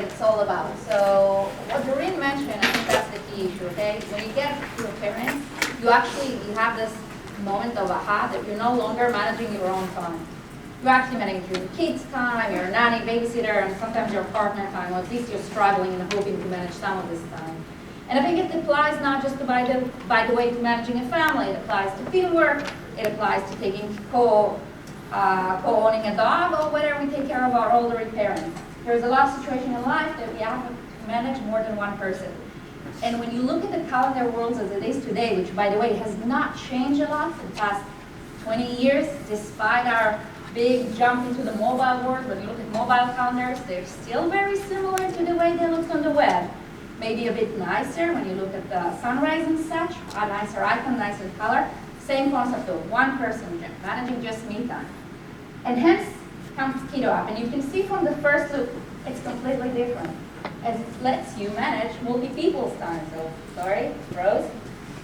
it's all about. So what Doreen mentioned, I think that's the key issue, okay? When you get to a parent, you have this moment of aha that you're no longer managing your own time. You're actually managing your kids' time, your nanny, babysitter, and sometimes your partner time, or at least you're struggling and hoping to manage some of this time. And I think it applies not just to, by the way, to managing a family. It applies to teamwork. It applies to taking co-owning a dog, or whether we take care of our elderly parents. There's a lot of situations in life that we have to manage more than one person. And when you look at the calendar world as it is today, which by the way has not changed a lot for the past 20 years, despite our big jump into the mobile world, when you look at mobile calendars, they're still very similar to the way they look on the web. Maybe a bit nicer when you look at the sunrise and such, a nicer icon, nicer color. Same concept of one person managing just me time. And hence comes Keto App. And you can see from the first look, it's completely different, as it lets you manage multi-people's time. So, sorry, Rose.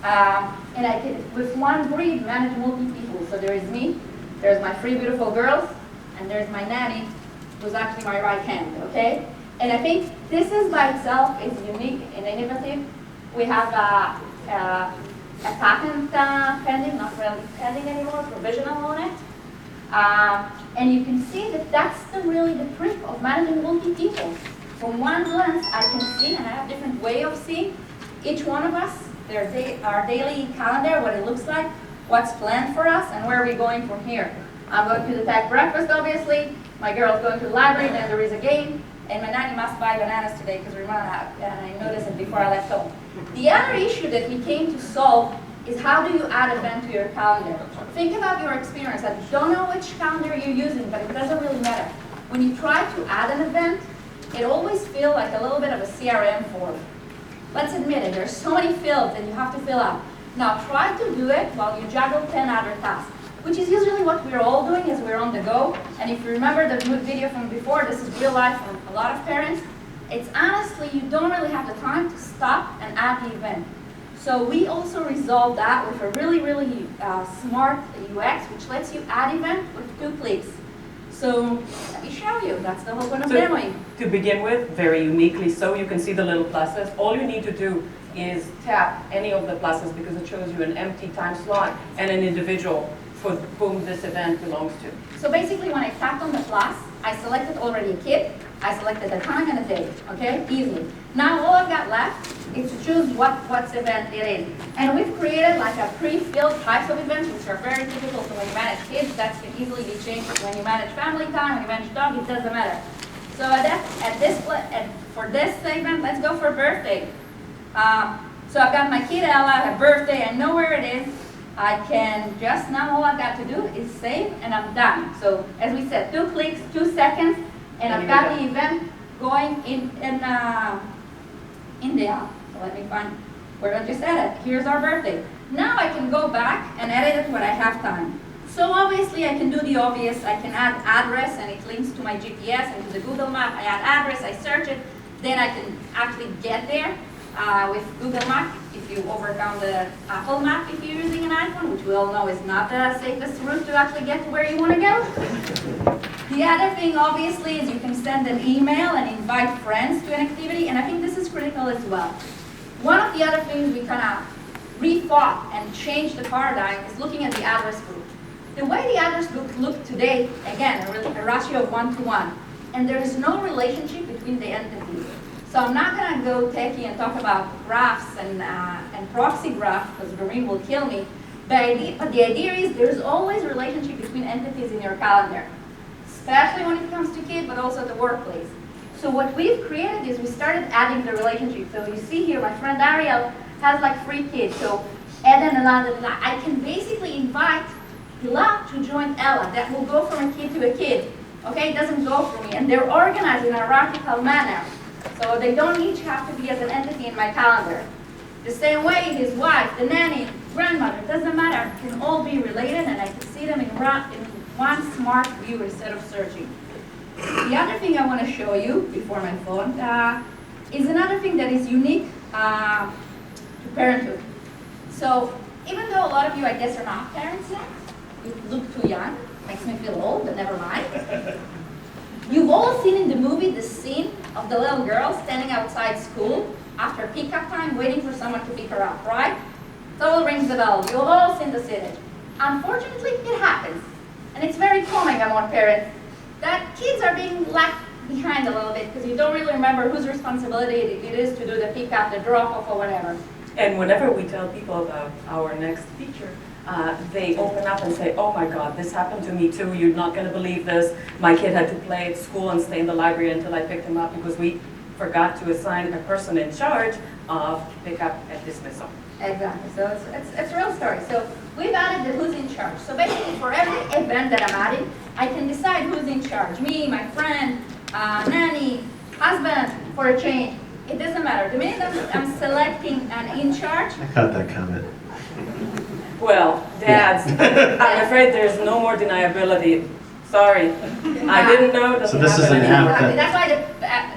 And I can, with one breed, manage multi-people. So there is me, there's my three beautiful girls, and there's my nanny, who's actually my right hand, okay? And I think this is by itself is unique and innovative. We have a patent pending, not really pending anymore, provisional on it. And you can see that that's really the trick of managing multi-people. From one glance, I can see, and I have a different way of seeing, each one of us, our daily calendar, what it looks like, what's planned for us, and where are we going from here. I'm going to the tech breakfast, obviously. My girl's going to the library, then there is a game. And my nanny must buy bananas today because we run out, and I noticed it before I left home. The other issue that we came to solve is how do you add event to your calendar? Think about your experience. I don't know which calendar you're using, but it doesn't really matter. When you try to add an event, it always feels like a little bit of a CRM form. Let's admit it, there's so many fields that you have to fill out. Now try to do it while you juggle 10 other tasks, which is usually what we're all doing as we're on the go. And if you remember the video from before, this is real life for a lot of parents. It's honestly, you don't really have the time to stop and add the event. So we also resolve that with a really, really smart UX, which lets you add event with 2 clicks. So let me show you, that's the whole point of demoing. To begin with, very uniquely so, you can see the little pluses. All you need to do is tap any of the pluses because it shows you an empty time slot and an individual for whom this event belongs to. So basically when I tapped on the plus, I selected already a kid, I selected a time and a date, okay, easily. Now all I've got left is to choose what's event it is. And we've created like a pre-filled types of events which are very typical. So when you manage kids, that can easily be changed. When you manage family time, when you manage dog, it doesn't matter. So for this segment, let's go for birthday. So I've got my kid Ella, her birthday, I know where it is. I can just now, all I've got to do is save and I'm done. So as we said, 2 clicks, 2 seconds, and I've got the event going in the app. So let me find where I just edit. Here's our birthday. Now I can go back and edit it when I have time. So obviously I can do the obvious. I can add address and it links to my GPS and to the Google Map. I add address, I search it, then I can actually get there. With Google Map, if you overcome the Apple Map, if you're using an iPhone, which we all know is not the safest route to actually get to where you want to go. The other thing, obviously, is you can send an email and invite friends to an activity, and I think this is critical as well. One of the other things we kind of rethought and changed the paradigm is looking at the address book. The way the address books look today, again, a ratio of 1-to-1, and there is no relationship between the entities. So I'm not going to go techie and talk about graphs and proxy graphs because Doreen will kill me. But the idea is there's always a relationship between entities in your calendar, especially when it comes to kids, but also at the workplace. So what we've created is we started adding the relationship. So you see here, my friend Ariel has like 3 kids. So Eden, Ella, I can basically invite Hila to join Ella. That will go from a kid to a kid. Okay, it doesn't go for me. And they're organized in a hierarchical manner. So they don't each have to be as an entity in my calendar. The same way, his wife, the nanny, grandmother, it doesn't matter, can all be related and I can see them in one smart view instead of searching. The other thing I want to show you before my phone is another thing that is unique to parenthood. So even though a lot of you, I guess, are not parents yet, you look too young, makes me feel old, but never mind. You've all seen in the movie the scene of the little girl standing outside school after pickup time waiting for someone to pick her up, right? It all rings the bell. You've all seen the footage. Unfortunately, it happens. And it's very common among parents that kids are being left behind a little bit because you don't really remember whose responsibility it is to do the pickup, the drop-off, or whatever. And whenever we tell people about our next feature, they open up and say, oh my God, this happened to me too. You're not going to believe this. My kid had to play at school and stay in the library until I picked him up because we forgot to assign a person in charge of pickup and dismissal. Exactly. So it's a real story. So we've added the who's in charge. So basically for every event that I'm adding, I can decide who's in charge. Me, my friend, nanny, husband, for a change. It doesn't matter. The minute I'm selecting an in charge. I caught that comment. Well, dads, I'm afraid there's no more deniability. Sorry, I didn't know. So this is an anymore. app that- That's why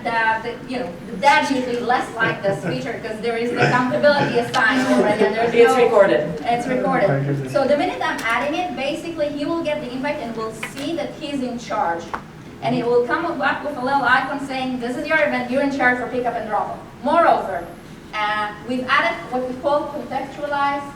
the dad usually less like this feature because there is the accountability assigned already. And there's It's recorded. It's recorded. So the minute I'm adding it, basically he will get the invite and will see that he's in charge. And it will come up with a little icon saying, this is your event, you're in charge for pickup and drop-off. Moreover, we've added what we call contextualized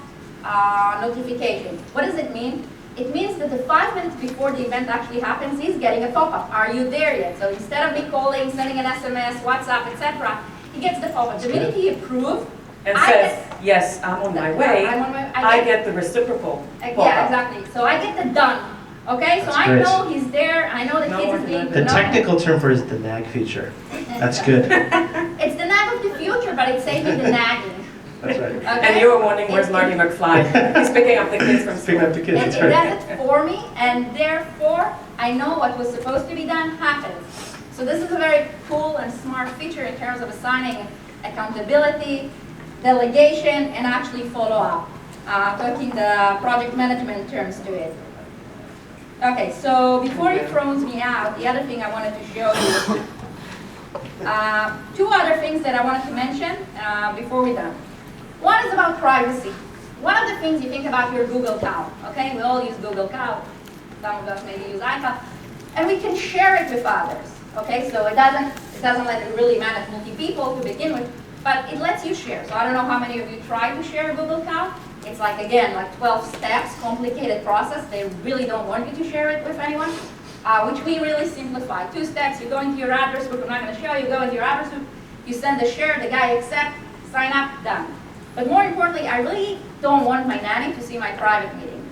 notification. What does it mean? It means that the 5 minutes before the event actually happens, he's getting a pop-up. Are you there yet? So instead of me calling, sending an SMS, WhatsApp, etc., he gets the pop-up. The minute he approves, And says, yes, I'm on my way, I'm on my- I get the reciprocal pop-up. yeah, exactly. So I get the done. Okay, so That's I great. know he's there. I know the No kids more is being The no. technical term for it is the nag feature. That's good. It's the nag of the future, but it's saving the nagging. That's right. Okay? And you were wondering, where's Marty McFly? He's picking up the kids from Picking up school. the kids, that's It right. does it for me, and therefore, I know what was supposed to be done happens. So this is a very cool and smart feature in terms of assigning accountability, delegation, and actually follow-up, talking the project management terms to it. Okay, so before he throws me out, the other thing I wanted to show you, two other things that I wanted to mention before we're done. One is about privacy. One of the things you think about your Google Cloud, okay? We all use Google Cloud. Some of us maybe use iCloud. And we can share it with others, okay? So it doesn't let it really manage multi-people to begin with, but it lets you share. So I don't know how many of you try to share Google Cloud. It's like, again, like 12 steps, complicated process. They really don't want you to share it with anyone, which we really simplify. 2 steps, you go into your address book. I'm not going to show you. You go into your address book, you send the share, the guy accepts, sign up, done. But more importantly, I really don't want my nanny to see my private meeting.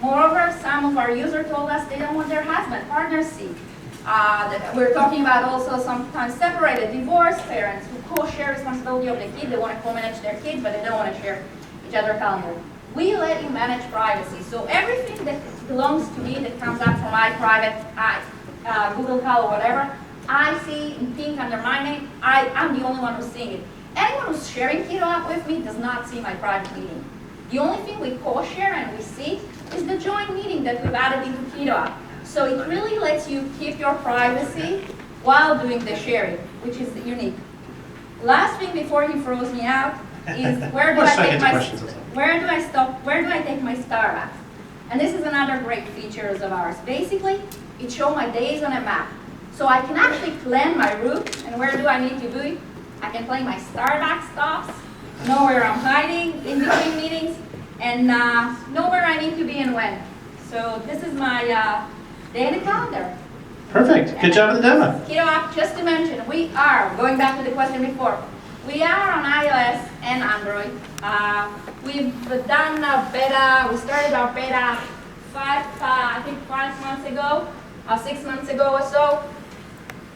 Moreover, some of our users told us they don't want their husband, partner see. We're talking about also sometimes separated, divorced parents who co-share responsibility of the kid. They want to co-manage their kid, but they don't want to share each other's calendar. We let you manage privacy. So everything that belongs to me that comes up from my private Google Cloud or whatever, I see in pink under my name. I'm the only one who's seeing it. Anyone who's sharing Keto App with me does not see my private meeting. The only thing we co-share and we see is the joint meeting that we've added into Keto App. So it really lets you keep your privacy while doing the sharing, which is unique. Last thing before he throws me out is where do I take my Starbucks? And this is another great feature of ours. Basically, it shows my days on a map. So I can actually plan my route and where do I need to be. I can plan my Starbucks stops, know where I'm hiding in between meetings, and know where I need to be and when. So this is my day in the calendar. Perfect. Good job with the demo. Keto App, just to mention, we are, going back to the question before, we are on iOS and Android. We've done a beta, we started our beta 5 months ago, 6 months ago or so.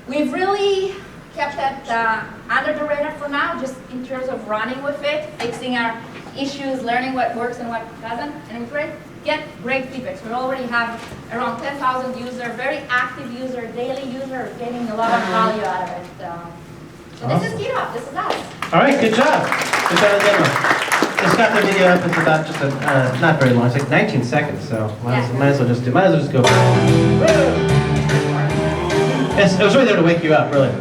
We've really kept that under the radar for now, just in terms of running with it, fixing our issues, learning what works and what doesn't, and we get great feedback. We already have around 10,000 users, very active user, daily user, getting a lot of value out of it. So this is Keto App, this is us. All right, good job. Good job with the demo. It's got the video up. It's about just not very long. It's like 19 seconds, so might as well just go. It was really there to wake you up, really.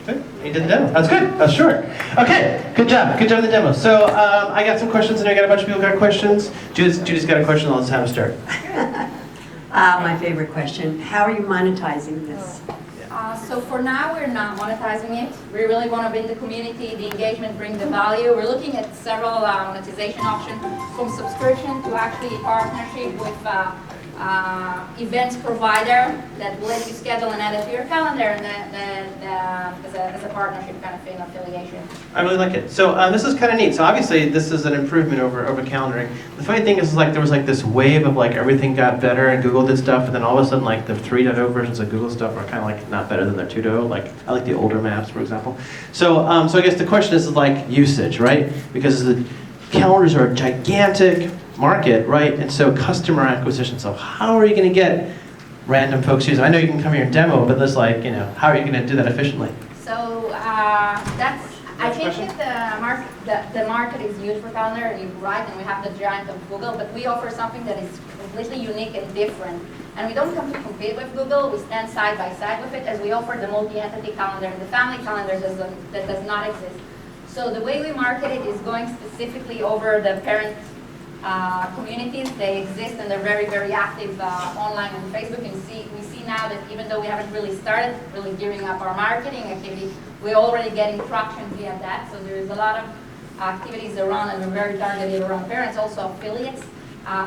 Good. You did the demo. That's good. That's short. Okay, good job in the demo. So I got some questions, and I got a bunch of people got questions. Judy's got a question, let's have her start. My favorite question, how are you monetizing this? So for now, we're not monetizing it. We really want to build the community, the engagement, bring the value. We're looking at several monetization options, from subscription to actually partnership with events provider that will let you schedule and add it to your calendar, and as a partnership kind of thing, affiliation. I really like it. So this is kind of neat. So obviously this is an improvement over calendaring. The funny thing is like there was like this wave of like everything got better and Google did stuff, and then all of a sudden like the 3.0 versions of Google stuff are kind of like not better than their 2.0. Like I like the older maps, for example. So so I guess the question is like usage, right? Because the calendars are a gigantic market, right? And so customer acquisition. So how are you going to get random folks using? I know you can come here and demo, but there's like, you know, how are you going to do that efficiently? So I think that the market is huge for calendar, and you're right, and we have the giant of Google, but we offer something that is completely unique and different. And we don't come to compete with Google, we stand side by side with it, as we offer the multi-entity calendar and the family calendar that does not exist. So the way we market it is going specifically over the parent communities. They exist and they're very, very active online on Facebook. And we see now that even though we haven't really started really gearing up our marketing activity, we're already getting traction via that. So there is a lot of activities around, and we're very targeted around parents, also affiliates.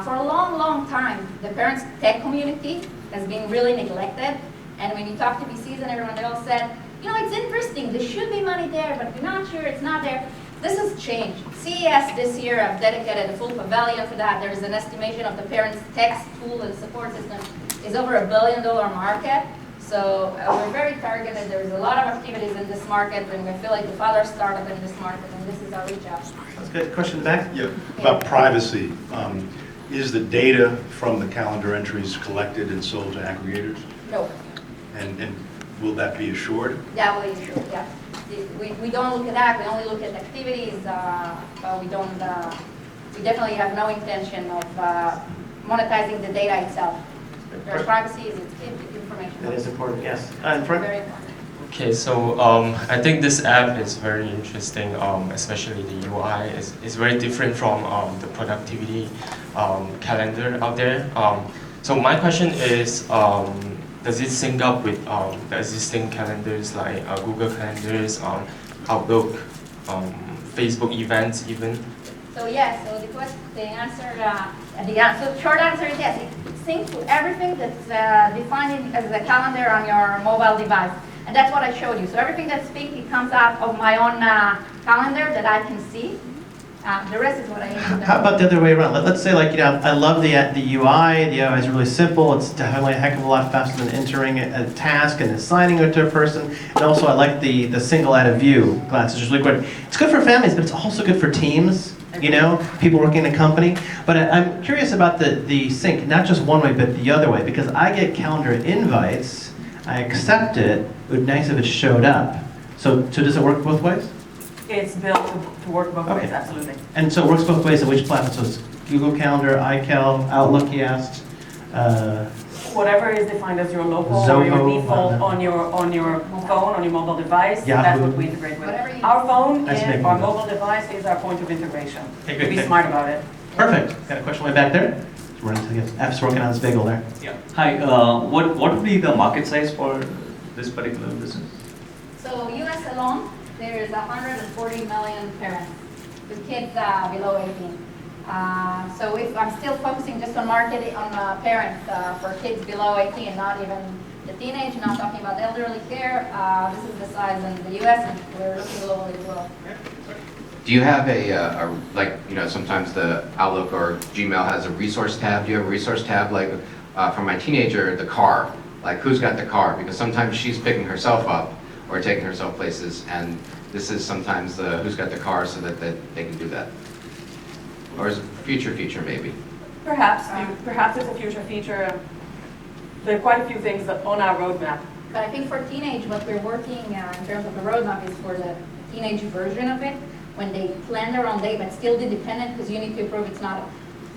For a long, long time, the parents tech community has been really neglected. And when you talk to VCs and everyone, they all said, you know, it's interesting, there should be money there, but we're not sure it's not there. This has changed. CES this year, I've dedicated a full pavilion for that. There's an estimation of the parents' tech tool and support system is over $1 billion market. So we're very targeted. There's a lot of activities in this market, and we feel like the father started in this market, and this is our reach out. That's good. Question back? Yeah, about privacy. Is the data from the calendar entries collected and sold to aggregators? No. And will that be assured? That way, sure, yeah. We don't look at that. We only look at activities, but we don't. We definitely have no intention of monetizing the data itself. Their privacy is information. That is important, yes. In front? Very important. Okay, so I think this app is very interesting, especially the UI. It's very different from the productivity calendar out there. So my question is, does it sync up with the existing calendars like Google Calendars, Outlook, Facebook events even? So yes, so the short answer is yes. It syncs to everything that's defined as a calendar on your mobile device. And that's what I showed you. So everything that's speak, it comes out of my own calendar that I can see. The rest is what I have. How about the other way around? Let's say like, you know, I love the UI. The UI is really simple. It's definitely a heck of a lot faster than entering a task and assigning it to a person. And also I like the single out of view class. It's just really great. It's good for families, but it's also good for teams, you know, people working in a company. But I'm curious about the sync, not just one way, but the other way, because I get calendar invites, I accept it, it would be nice if it showed up. So does it work both ways? It's built to work both Okay. ways, absolutely. And so it works both ways at which platform? So it's Google Calendar, iCal, Outlook, he asked. Whatever is defined as your local or your Zoho, default whatever. on your phone, on your mobile device, Yahoo. that's what we integrate with. Whatever you- Our phone Nice to and make our one. mobile device is our point of integration. Okay, good, Be good. smart about it. Perfect. Got a question way back there? We're into the F's working on this bagel there. Yeah. Hi, what would be the market size for this particular business? So US alone, there is 140 million parents with kids below 18. So if I'm still focusing just on marketing on parents for kids below 18, not even the teenage, not talking about elderly care, this is the size in the US, and we're looking globally as well. Do you have a like, you know, sometimes the Outlook or Gmail has a resource tab. Do you have a resource tab like for my teenager, the car? Like who's got the car? Because sometimes she's picking herself up or taking herself places, and this is sometimes the who's got the car so that they can do that. Or is it a future feature maybe? Perhaps it's a future feature. There are quite a few things that on our roadmap. But I think for teenage, what we're working in terms of the roadmap is for the teenage version of it, when they plan their own day, but still be dependent, because you need to prove it's not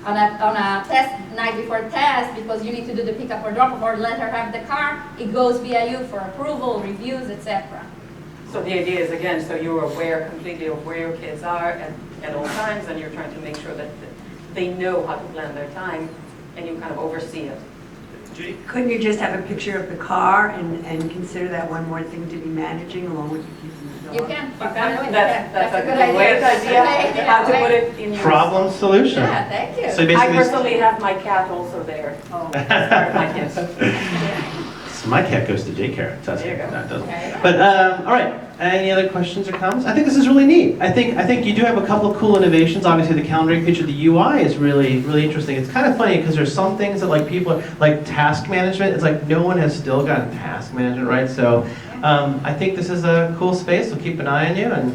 on a test night before test, because you need to do the pickup or drop off or let her have the car. It goes via you for approval, reviews, etc. So the idea is, again, so you're aware completely of where your kids are at all times, and you're trying to make sure that they know how to plan their time, and you kind of oversee it. Judy? Couldn't you just have a picture of the car and consider that one more thing to be managing along with the kids and the You dog? can. That's a good great idea, how to put it in your. Problem solution. Yeah, thank you. So I basically, personally have my cat also there, Oh. as part of my kids. so my cat goes to daycare. So that's There you go. no, it doesn't. Okay. But all right. Any other questions or comments? I think this is really neat. I think you do have a couple of cool innovations. Obviously, the calendaring feature, the UI is really interesting. It's kind of funny because there's some things that like people like task management. It's like no one has still gotten task management right. So I think this is a cool space. We'll keep an eye on you and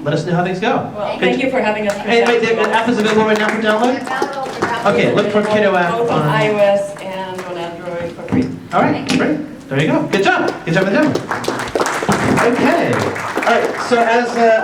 let us know how things go. Well, Good- thank you for having us Hey, wait, present. the app is available right now for download. Okay, look for Kiddo app Both on on. iOS and on Android for free. All right, great. There you go. Good job. Good job with them. Okay. All right. So as